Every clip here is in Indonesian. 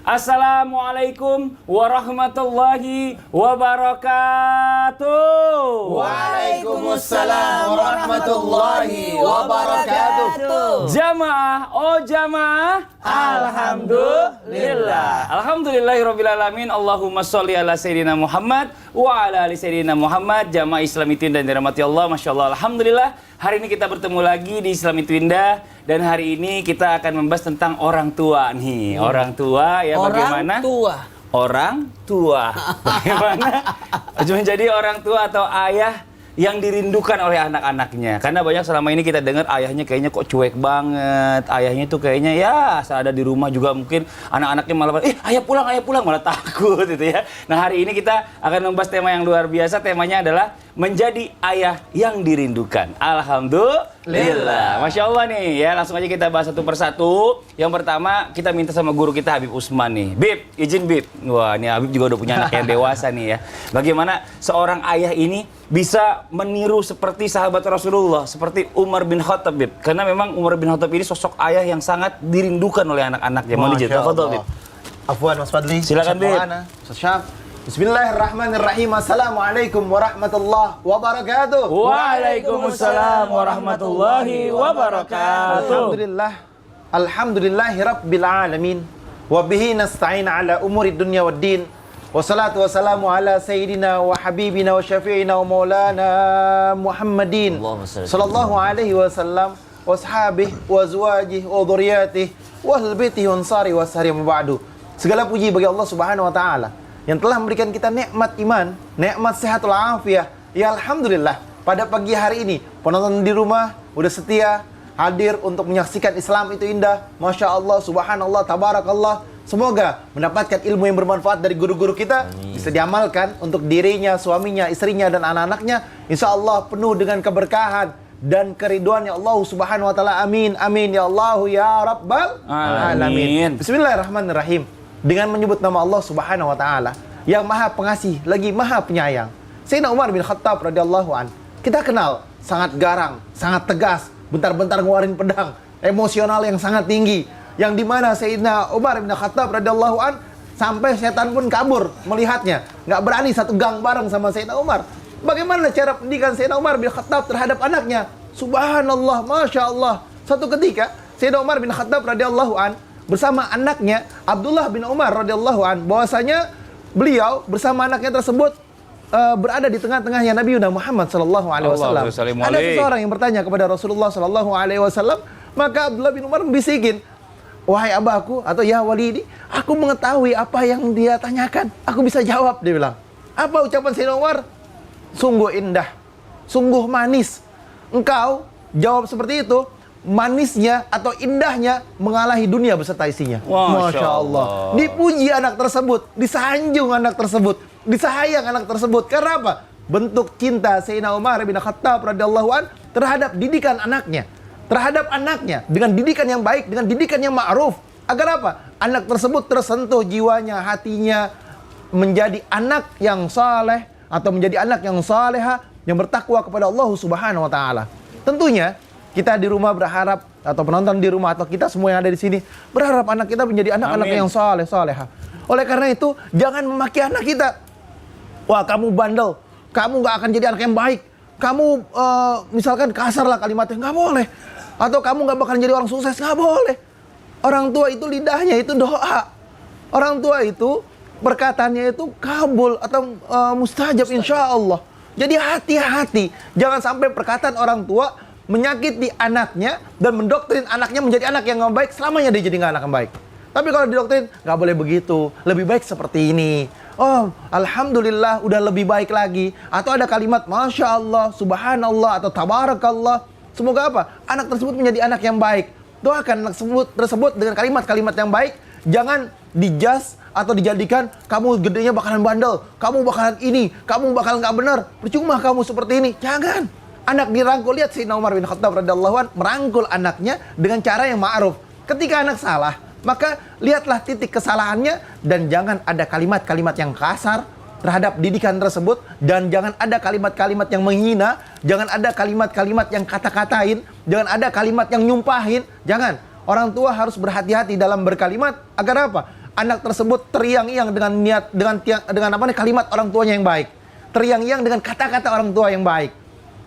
Assalamualaikum warahmatullahi wabarakatuh. Waalaikumsalam warahmatullahi wabarakatuh. Jamaah, oh jamaah, alhamdulillah. Alhamdulillahirrabbilalamin. Allahumma sholli ala sayyidina Muhammad wa ala ali sayyidina Muhammad. Jamaah Islam itu dan dirahmati Allah, masya Allah. Alhamdulillah, hari ini kita bertemu lagi di Islam itu Indah. Dan hari ini kita akan membahas tentang orang tua nih. Orang tua ya, bagaimana? Orang tua. Bagaimana menjadi orang tua atau ayah yang dirindukan oleh anak-anaknya. Karena banyak selama ini kita dengar ayahnya kayaknya kok cuek banget. Ayahnya tuh kayaknya ya saat ada di rumah juga mungkin anak-anaknya malah ayah pulang malah takut gitu ya. Nah, hari ini kita akan membahas tema yang luar biasa. Temanya adalah menjadi ayah yang dirindukan. Alhamdulillah. Masya Allah nih ya, langsung aja kita bahas satu persatu. Yang pertama kita minta sama guru kita Habib Usman nih. Bib, izin Bib. Wah, ini Habib juga udah punya anak yang dewasa nih ya. Bagaimana seorang ayah ini bisa meniru seperti sahabat Rasulullah, seperti Umar bin Khattab, Bib. Karena memang Umar bin Khattab ini sosok ayah yang sangat dirindukan oleh anak-anaknya. Mau diceritakan, Fadhil, Bib. Afwan Mas Fadli. Silakan, Bib. Bismillahirrahmanirrahim. Assalamualaikum warahmatullahi wabarakatuh. Waalaikumsalam warahmatullahi wabarakatuh. Alhamdulillahi rabbil alamin. Wa bihi nasta'in ala umuri dunya waddin. Wassalatu wassalamu ala sayyidina wa habibina wa syafi'ina wa maulana Muhammadin sallallahu alaihi wasallam wa ashabihi wa azwajihi wa dhurriyyatihi wa ahli baitihi wa ansari wa sahari wa ba'du. Segala puji bagi Allah Subhanahu wa taala yang telah memberikan kita nikmat iman, nikmat sehatul afiah. Ya alhamdulillah, pada pagi hari ini penonton di rumah udah setia hadir untuk menyaksikan Islam itu indah. Masya Allah, subhanallah, tabarakallah. Semoga mendapatkan ilmu yang bermanfaat dari guru-guru kita. Amin. Bisa diamalkan untuk dirinya, suaminya, istrinya, dan anak-anaknya. Insya Allah penuh dengan keberkahan dan keriduan ya Allah Subhanahu wa ta'ala. Amin, amin ya Allah ya Rabbal alamin. Bismillahirrahmanirrahim. Dengan menyebut nama Allah Subhanahu wa ta'ala yang maha pengasih lagi maha penyayang. Sayyidina Umar bin Khattab radhiyallahu an, kita kenal sangat garang, sangat tegas, bentar-bentar ngeluarin pedang, emosional yang sangat tinggi, yang dimana Sayyidina Umar bin Khattab radhiyallahu an sampai setan pun kabur melihatnya, nggak berani satu gang bareng sama Sayyidina Umar. Bagaimana cara pendidikan Sayyidina Umar bin Khattab terhadap anaknya? Subhanallah, masya Allah. Satu ketika Sayyidina Umar bin Khattab radhiyallahu an bersama anaknya Abdullah bin Umar radhiyallahu an, bahwasanya beliau bersama anaknya tersebut berada di tengah-tengahnya Nabi Muhammad sallallahu alaihi wasallam. Ada seseorang yang bertanya kepada Rasulullah sallallahu alaihi wasallam, maka Abdullah bin Umar membisikin, "Wahai abahku," atau "Ya walidi, aku mengetahui apa yang dia tanyakan. Aku bisa jawab," dia bilang. Apa ucapan Sayyidina Umar? Sungguh indah, sungguh manis. Engkau jawab seperti itu, manisnya atau indahnya mengalahi dunia beserta isinya. Masya Allah. Dipuji anak tersebut, disanjung anak tersebut, disayang anak tersebut. Karena apa? Bentuk cinta Sayyidina Umar bin Khattab radhiyallahu an terhadap didikan anaknya, terhadap anaknya dengan didikan yang baik, dengan didikan yang ma'ruf. Agar apa? Anak tersebut tersentuh jiwanya, hatinya, menjadi anak yang saleh atau menjadi anak yang saleha, yang bertakwa kepada Allah Subhanahu wa taala. Tentunya kita di rumah berharap, atau penonton di rumah, atau kita semua yang ada di sini berharap anak kita menjadi anak-anak yang saleh, saleha. Oleh karena itu, jangan memaki anak kita. Wah, kamu bandel, kamu nggak akan jadi anak yang baik. Kamu misalkan kasar lah kalimatnya, nggak boleh. Atau kamu nggak bakal jadi orang sukses, nggak boleh. Orang tua itu lidahnya itu doa. Orang tua itu perkataannya itu kabul atau mustajab insya Allah. Jadi hati-hati, jangan sampai perkataan orang tua menyakiti anaknya dan mendoktrin anaknya menjadi anak yang nggak baik selamanya dia jadi nggak anak yang baik. Tapi kalau didoktrin nggak boleh begitu, lebih baik seperti ini. Oh, alhamdulillah udah lebih baik lagi. Atau ada kalimat masya Allah, subhanallah, atau tabarakallah. Semoga apa? Anak tersebut menjadi anak yang baik. Doakan anak tersebut dengan kalimat-kalimat yang baik. Jangan dijas atau dijadikan kamu gedenya bakalan bandel, kamu bakalan ini, kamu bakalan nggak benar. Percuma kamu seperti ini. Jangan. Anak dirangkul, lihat Sayyidina Umar bin Khattab radhiyallahu an merangkul anaknya dengan cara yang ma'ruf. Ketika anak salah, maka lihatlah titik kesalahannya dan jangan ada kalimat-kalimat yang kasar terhadap didikan tersebut, dan jangan ada kalimat-kalimat yang menghina, jangan ada kalimat-kalimat yang kata-katain, jangan ada kalimat yang nyumpahin. Jangan. Orang tua harus berhati-hati dalam berkalimat agar apa? anak tersebut teriang-iang dengan niat dengan apa nih kalimat orang tuanya yang baik, teriang-iang dengan kata-kata orang tua yang baik.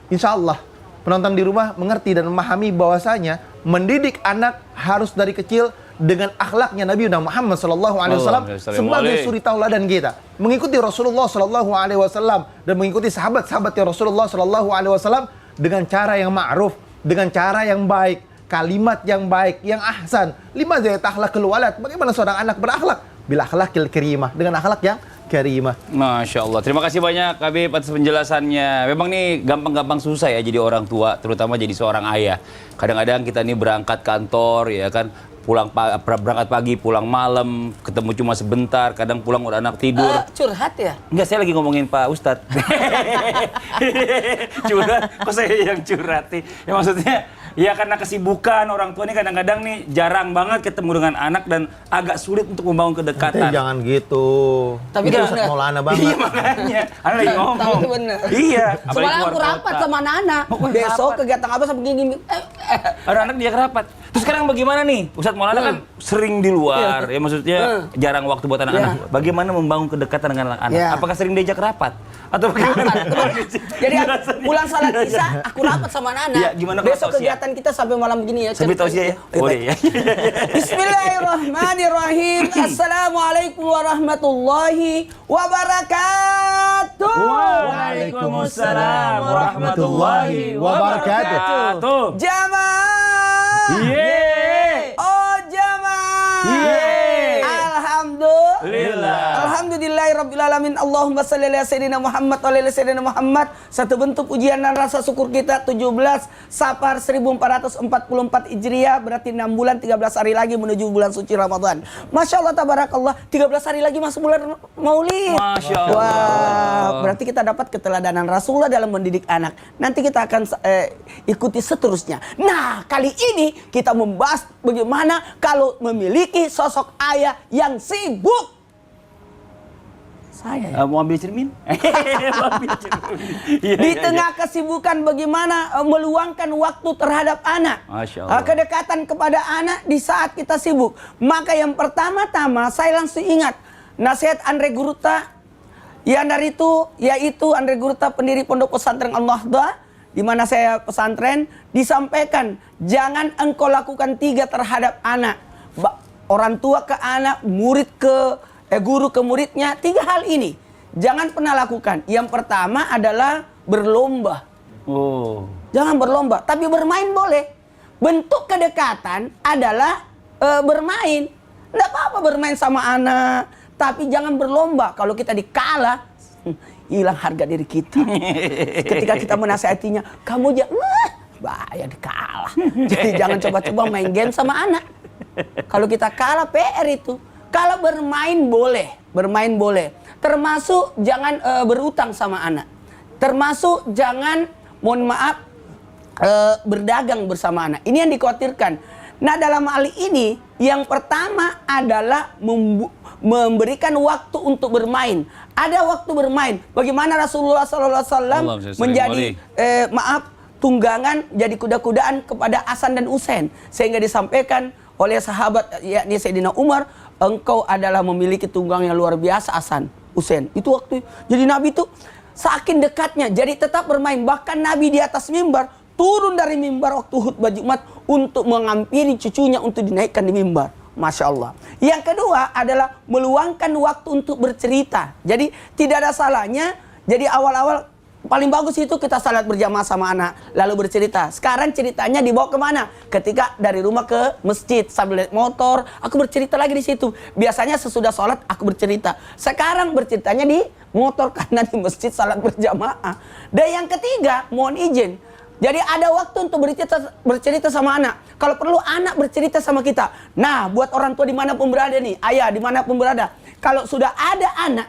Insya Allah penonton di rumah mengerti dan memahami bahwasanya mendidik anak harus dari kecil dengan akhlaknya Nabi Muhammad SAW sebagai suri tauladan kita, mengikuti Rasulullah SAW dan mengikuti sahabat-sahabat Rasulullah SAW dengan cara yang ma'ruf, dengan cara yang baik, kalimat yang baik, yang ahsan. Lima zayat akhlaqul walad. Bagaimana seorang anak berakhlak? Bil akhlaqil karimah, dengan akhlak yang karimah. Masya Allah. Terima kasih banyak Habib atas penjelasannya. Memang nih gampang-gampang susah ya jadi orang tua, terutama jadi seorang ayah. Kadang-kadang kita nih berangkat kantor ya kan, berangkat pagi, pulang malam, ketemu cuma sebentar, kadang pulang udah anak tidur. Curhat ya? Enggak, saya lagi ngomongin Pak Ustadz. Curhat, kok saya yang curhat nih? Ya maksudnya, ya karena kesibukan orang tua nih kadang-kadang nih jarang banget ketemu dengan anak dan agak sulit untuk membangun kedekatan. Jangan gitu. Tapi itu kan Ustadz Maulana banget. Iya makanya, Anda lagi ngomong. Tapi itu bener. Iya. Semalam aku rapat sama Nana. Besok kegiatan apa sampai gini. Ada anak dia rapat. Terus sekarang bagaimana nih? Ustadz Maulana kan sering di luar, ya maksudnya jarang waktu buat anak-anak. Bagaimana membangun kedekatan dengan anak-anak? Apakah sering diajak rapat? Atau bagaimana? Jadi pulang salat isya, aku rapat sama Nana. Ya, gimana besok kegiatan kita sampai malam begini ya. Sampai tausiah ya? Boleh ya. Bismillahirrahmanirrahim. Assalamualaikum warahmatullahi wabarakatuh. Waalaikumsalam warahmatullahi wabarakatuh. Jamaah. Yeay. Oh jamaah. Yeay. Alhamdulillah. Alhamdulillahirrabbilalamin. Allahumma salli ala sayyidina Muhammad wa ala sayyidina Muhammad. Satu bentuk pujian dan rasa syukur kita 17 Safar 1444 Hijriah, berarti 6 bulan 13 hari lagi menuju bulan suci Ramadan. Masya Allah tabarakallah, 13 hari lagi masuk bulan Maulid. Masya Allah. Wah, berarti kita dapat keteladanan Rasulullah dalam mendidik anak. Nanti kita akan ikuti seterusnya. Nah, kali ini kita membahas bagaimana kalau memiliki sosok ayah yang sibuk. Saya ya? Mau ambil cermin? Di tengah kesibukan bagaimana meluangkan waktu terhadap anak. Masya Allah. Kedekatan kepada anak di saat kita sibuk. Maka yang pertama-tama saya langsung ingat nasihat Andre Guruta. Yang dari itu yaitu Andre Guruta pendiri Pondok Pesantren Al-Nahdah, di mana saya pesantren, disampaikan jangan engkau lakukan 3 terhadap anak. Orang tua ke anak, murid ke guru ke muridnya, 3 hal ini jangan pernah lakukan. Yang pertama adalah berlomba. Jangan berlomba, tapi bermain boleh. Bentuk kedekatan adalah bermain. Tidak apa-apa bermain sama anak, tapi jangan berlomba. Kalau kita dikalah, hilang harga diri kita. Ketika kita menasihatinya, kamu bahaya dikalah. Jadi jangan coba-coba main game sama anak. Kalau kita kalah, PR itu. Kalau bermain boleh, termasuk jangan berutang sama anak, termasuk jangan, mohon maaf, berdagang bersama anak. Ini yang dikhawatirkan. Nah, dalam hal ini yang pertama adalah memberikan waktu untuk bermain. Ada waktu bermain. Bagaimana Rasulullah SAW menjadi tunggangan, jadi kuda-kudaan kepada Hasan dan Husain, sehingga disampaikan oleh sahabat yakni Sayyidina Umar, engkau adalah memiliki tunggang yang luar biasa Hasan, Husain. Itu waktu jadi Nabi itu saking dekatnya, jadi tetap bermain. Bahkan Nabi di atas mimbar, turun dari mimbar waktu khutbah Jumat untuk mengampiri cucunya untuk dinaikkan di mimbar. Masya Allah. Yang kedua adalah meluangkan waktu untuk bercerita. Jadi tidak ada salahnya. Jadi awal-awal paling bagus itu kita salat berjamaah sama anak, lalu bercerita. Sekarang ceritanya dibawa kemana? Ketika dari rumah ke masjid sambil naik motor, aku bercerita lagi di situ. Biasanya sesudah sholat aku bercerita. Sekarang berceritanya di motor karena di masjid salat berjamaah. Dan yang ketiga, mohon izin. Jadi ada waktu untuk bercerita sama anak. Kalau perlu anak bercerita sama kita. Nah, buat orang tua dimanapun berada nih, ayah dimanapun berada, kalau sudah ada anak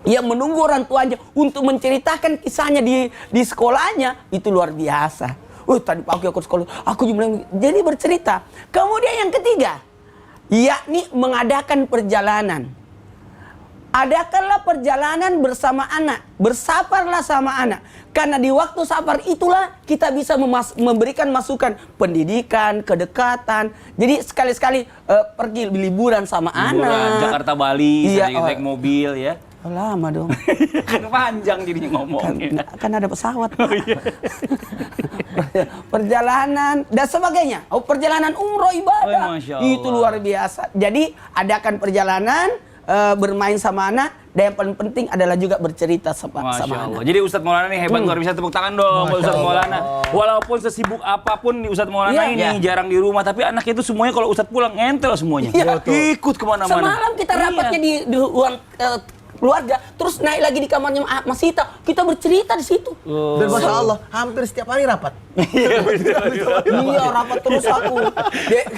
yang menunggu orang tuanya untuk menceritakan kisahnya di sekolahnya, itu luar biasa. Tadi pagi aku sekolah, aku juga jadi bercerita. Kemudian yang ketiga, yakni mengadakan perjalanan. adakanlah perjalanan bersama anak, bersabarlah sama anak. Karena di waktu sabar itulah kita bisa memberikan masukan pendidikan, kedekatan. Jadi sekali-sekali pergi liburan sama anak. Jakarta Bali, Iya, naik mobil ya. Lama dong. Kan panjang jadinya ngomongnya. Kan ada pesawat. Perjalanan dan sebagainya. Oh, perjalanan umroh ibadah. Oh, Masya Allah. Itu luar biasa. Jadi adakan perjalanan, bermain sama anak, dan yang paling penting adalah juga bercerita sama Masya Allah. anak. Jadi Ustadz Maulana nih hebat, luar biasa, tepuk tangan dong buat Ustadz Maulana. Walaupun sesibuk apapun nih Ustadz Maulana Iya. ini jarang di rumah, tapi anak itu semuanya kalau Ustadz pulang ngentel semuanya. Iya. Ikut kemana-mana. Semalam kita rapatnya di ruang keluarga, terus naik lagi di kamarnya Mas Sita, kita bercerita di situ. Dan Masya Allah, hampir setiap hari rapat. Iya, rapat terus aku.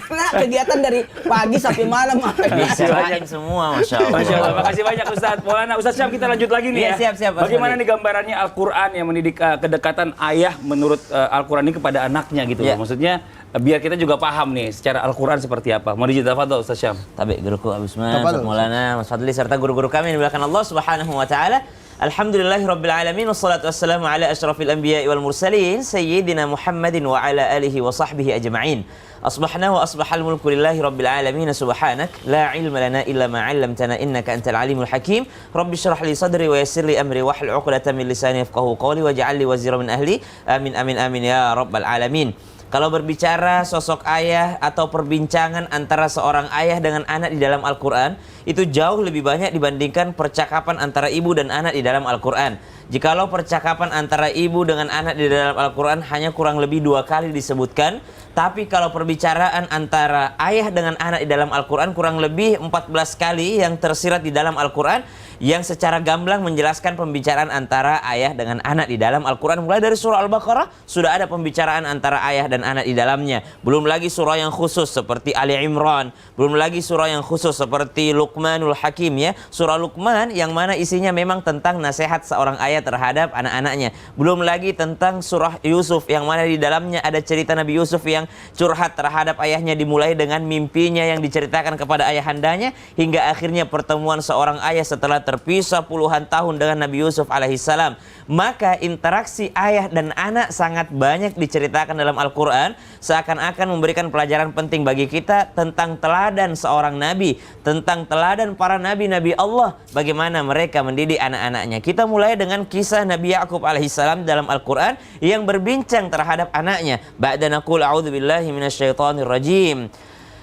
Karena kegiatan dari pagi sampai malam. Diserahin semua, Masya Allah. Masya Allah, makasih banyak Ustadz Maulana. Ustadz Syam, kita lanjut lagi nih Iya, ya. siap, Mas Bagaimana Fadli. nih gambarannya Al-Quran yang mendidik kedekatan ayah menurut Al-Quran ini kepada anaknya gitu Iya. loh. Maksudnya biar kita juga paham nih secara Al-Quran seperti apa. Mau dijawab Ustadz Syam? Tabi guruku Abu Usman, Tafadhol. Ustaz Maulana, Mas Fadli serta guru-guru kami yang dimuliakan Allah Subhanahu wa taala. Alhamdulillahirabbil alamin wassalatu wassalamu ala asyrafil anbiya'i wal mursalin sayyidina Muhammadin wa ala alihi wa sahbihi ajma'in. Asbahna wa asbahal mulku lillahi rabbil alamin subhanak la ilma lana illa ma 'allamtana innaka antal alimul hakim. Rabbi shrah li sadri wa yassir li amri wahlul 'uqdatam min lisani yafqahu qawli waj'al li wazira min ahli. Amin amin amin ya rabbal alamin. Kalau berbicara sosok ayah atau perbincangan antara seorang ayah dengan anak di dalam Al-Quran, itu jauh lebih banyak dibandingkan percakapan antara ibu dan anak di dalam Al-Quran. Jikalau percakapan antara ibu dengan anak di dalam Al-Quran hanya kurang lebih 2 kali disebutkan, tapi kalau perbicaraan antara ayah dengan anak di dalam Al-Quran kurang lebih 14 kali yang tersirat di dalam Al-Quran, yang secara gamblang menjelaskan pembicaraan antara ayah dengan anak di dalam Al-Quran. Mulai dari surah Al-Baqarah sudah ada pembicaraan antara ayah dan anak di dalamnya. Belum lagi surah yang khusus seperti Ali Imran, belum lagi surah yang khusus seperti Luqmanul Hakim ya. Surah Luqman yang mana isinya memang tentang nasihat seorang ayah terhadap anak-anaknya. Belum lagi tentang surah Yusuf yang mana di dalamnya ada cerita Nabi Yusuf yang curhat terhadap ayahnya, dimulai dengan mimpinya yang diceritakan kepada ayahandanya hingga akhirnya pertemuan seorang ayah setelah terpisah puluhan tahun dengan Nabi Yusuf alaihissalam. Maka interaksi ayah dan anak sangat banyak diceritakan dalam Al-Quran, seakan-akan memberikan pelajaran penting bagi kita tentang teladan seorang nabi, tentang teladan para nabi-nabi Allah, bagaimana mereka mendidik anak-anaknya. Kita mulai dengan kisah Nabi Ya'qub alaihissalam dalam Al-Quran yang berbincang terhadap anaknya. Ba'da naqul a'udzubillahi minasyaitonir rajim.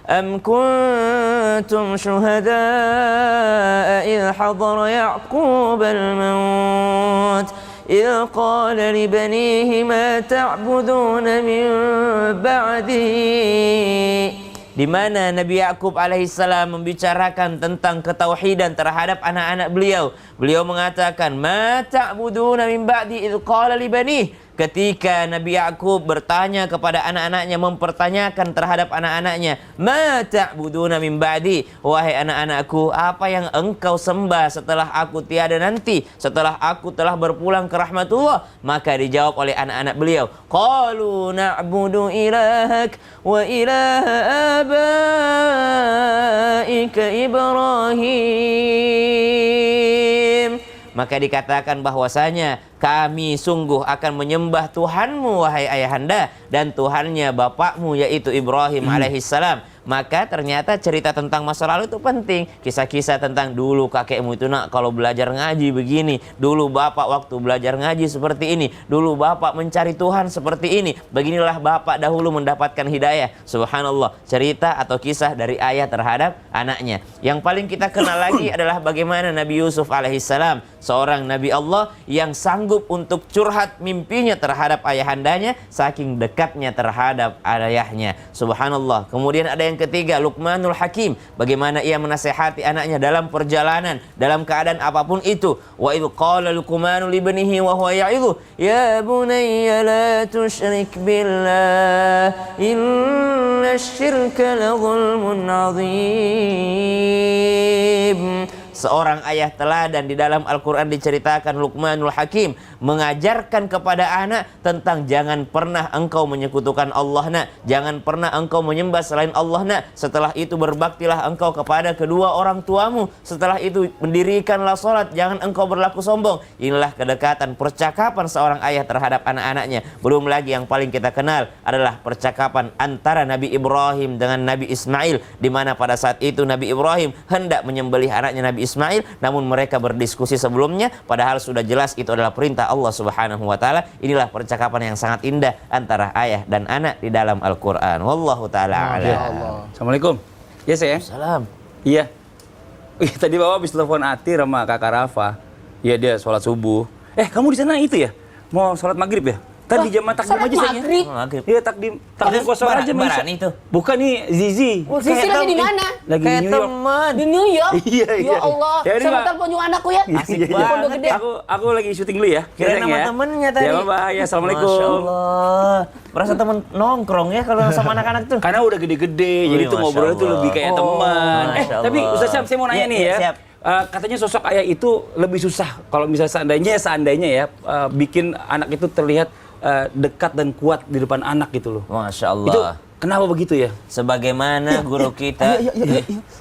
أم كنتم شهداء إذ حضر يعقوب الموت إذ قال لبنيه ما تعبدون من بعدي, di mana Nabi Ya'qub alaihissalam membicarakan tentang ketauhidan terhadap anak-anak beliau. Beliau mengatakan, "Ma ta'buduna min ba'di idz qala li banih." Ketika Nabi Ya'qub bertanya kepada anak-anaknya, mempertanyakan terhadap anak-anaknya, "Ma ta'buduna min ba'di?" Wahai anak-anakku, apa yang engkau sembah setelah aku tiada nanti, setelah aku telah berpulang ke rahmatullah? Maka dijawab oleh anak-anak beliau, qalu na'budu ilahak wa ilaha abaika Ibrahim. Maka dikatakan bahwasanya kami sungguh akan menyembah Tuhanmu wahai ayahanda dan Tuhannya bapakmu yaitu Ibrahim alaihissalam. Maka ternyata cerita tentang masa lalu itu penting. Kisah-kisah tentang dulu kakekmu itu nak kalau belajar ngaji begini, dulu bapak waktu belajar ngaji seperti ini, dulu bapak mencari Tuhan seperti ini, beginilah bapak dahulu mendapatkan hidayah. Subhanallah, cerita atau kisah dari ayah terhadap anaknya. Yang paling kita kenal lagi adalah bagaimana Nabi Yusuf alaihissalam, seorang Nabi Allah yang sanggup untuk curhat mimpinya terhadap ayahandanya saking dekatnya terhadap ayahnya. Subhanallah. Kemudian ada yang ketiga, Luqmanul Hakim, bagaimana ia menasihati anaknya dalam perjalanan, dalam keadaan apapun itu. Wa idh qala Luqmanu li ibnihi wa huwa ya'idhu, ya bunayya la tusyrik billah inna syirka la zulmun 'adzim. seorang ayah teladan di dalam Al-Quran diceritakan Luqmanul Hakim mengajarkan kepada anak tentang jangan pernah engkau menyekutukan Allah nak, jangan pernah engkau menyembah selain Allah nak. Setelah itu berbaktilah engkau kepada kedua orang tuamu. Setelah itu mendirikanlah sholat, jangan engkau berlaku sombong. Inilah kedekatan percakapan seorang ayah terhadap anak-anaknya. Belum lagi yang paling kita kenal adalah percakapan antara Nabi Ibrahim dengan Nabi Ismail, di mana pada saat itu Nabi Ibrahim hendak menyembelih anaknya Nabi Ismail, namun mereka berdiskusi sebelumnya, padahal sudah jelas itu adalah perintah Allah Subhanahu wa taala. Inilah percakapan yang sangat indah antara ayah dan anak di dalam Al-Qur'an. Wallahu taala a'lam. Assalamualaikum. Ya saya. Salam. Iya. Tadi Bapak habis telepon Atir sama Kakak Rafa. Iya dia sholat subuh. Kamu di sana itu ya? Mau sholat maghrib ya? Tadi jamaah takdim sholat aja saya. maghrib? Maghrib. Iya takdim kosong aja Mas. Barani itu. Bukan nih Zizi. Sisi lagi di mana? Lagi di New York. teman. Di New York? Iya. Ya Allah, Ya, ini, saya Pak. telepon juga anakku ya. Asik Di Pondok banget. Gede. Aku lagi syuting dulu ya. Kirain Sayang nama ya. temennya tadi. Ya Bapak, ya assalamualaikum. Masya Allah. Merasa temen nongkrong ya kalau sama anak-anak tuh. Karena udah gede-gede, jadi Masya tuh ngobrolnya tuh Allah. lebih kayak teman. Masya Tapi Allah. Ustaz Syam, saya mau nanya Iya, nih iya, ya. siap. Katanya sosok ayah itu lebih susah kalau misalnya seandainya ya bikin anak itu terlihat dekat dan kuat di depan anak gitu loh. Masya Allah. Itu kenapa begitu ya? Sebagaimana guru kita.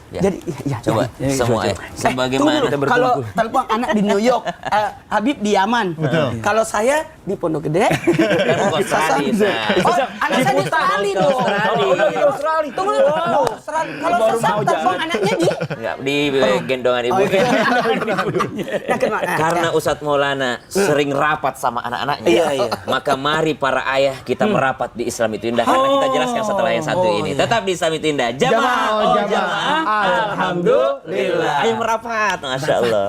Ya. Jadi, Coba ya, semua coba. ya. Sebagaimana. Kalau telepon anak di New York, Habib di Yaman. Kalau saya di Pondok Gede. Kan bukan Australia, Ustaz. Oh, anak saya di Australia dong. Di Australia. Tunggu dulu. Australia. Kalau saya telepon anaknya di Enggak, di gendongan ibu. Karena Ustadz Maulana sering rapat sama anak-anaknya. Iya. Maka mari para ayah kita merapat di Islam itu Indah. Karena kita jelaskan setelah yang satu ini. Tetap di Islam itu Indah. Jamaah. Jamaah. Alhamdulillah. Ayo merapat. Masya Allah.